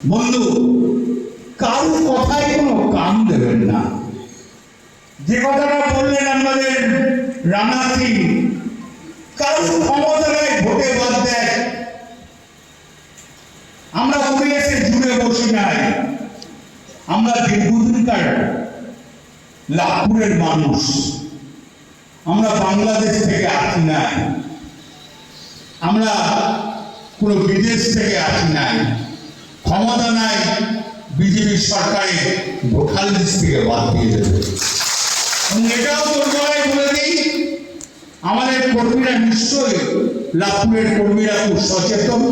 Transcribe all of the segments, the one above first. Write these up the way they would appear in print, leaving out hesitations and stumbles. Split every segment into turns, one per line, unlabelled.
বন্ধু, কারো কথায় কোনো কান দেবেন না। যে কথাটা বললেন আমাদের রানা সিং, কারো ক্ষমতা নাই ভোটে বাদ দেয়। আমরা পরিবেশে জুড়ে বসি নাই। আমরা দীর্ঘদিনকার লাভপুরের মানুষ, আমরা বাংলাদেশ থেকে আসি নাই, আমরা কোনো বিদেশ থেকে আসি নাই। ক্ষমতা নাই বিজেপি সরকারের ভোটার লিস্ট থেকে বাদ দিয়ে দেবে। এটাও তোরগড়ায় বলে দিই, আমাদের কর্মীরা নিশ্চয়ই, লাভপুরের কর্মীরা খুব সচেতন,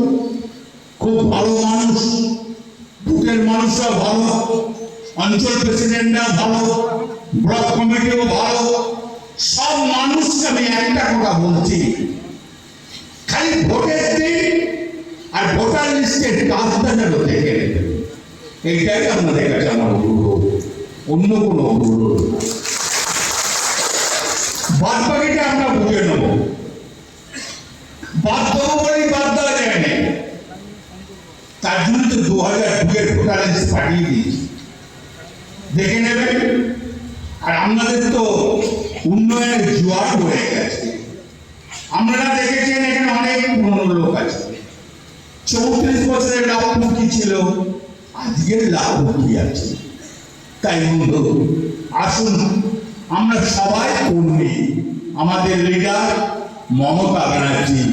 খুব ভালো মানুষ, বুথের মানুষরা ভালো, অঞ্চল প্রেসিডেন্টরা ভালো, ব্লক কমিটিও ভালো। সব মানুষকে আমি একটা কথা বলছি, খালি ভোটের দিন আর ভোটার লিস্টের কাজটা যেন দেখে নেবেন। এইটাই আপনাদের কাছে আমার অনুরোধ, অন্য কোনো অনুরোধ না। বাদ বাকিটা আমরা বুঝে নেব। বাদ দেবো বলেই বাদ দেওয়া যায় না, তার জন্য তো 2002-এর ভোটার লিস্ট পাঠিয়ে দিয়েছি, দেখে নেবেন। আর আপনাদের তো উন্নয়নের জোয়ার হয়ে গেছে। আপনারা দেখেছেন এখানে অনেক পুরনো লোক আছে। 34 বছরের লাভপুর কি ছিল, আজকের লাভপুর কি আছে। তাই বন্ধু, আসুন আমরা সবাই কর্মী। আমাদের লিডার মমতা ব্যানার্জি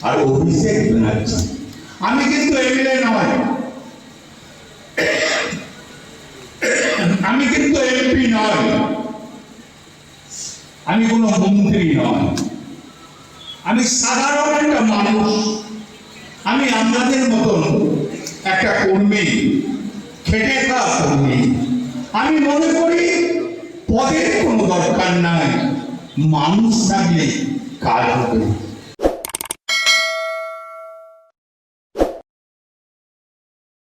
আর অভিষেক ব্যানার্জি। আমি কিন্তু এমএলএ নয়, আমি কিন্তু এমপি নয়, আমি কোনো মন্ত্রী নয়, আমি সাধারণ একটা মানুষ। আমি আপনাদের মতন একটা কর্মী, খেটে খাওয়া কর্মী। আমি মনে করি পদের কোনো দরকার নাই, মানুষ থাকলে কাজ হবে।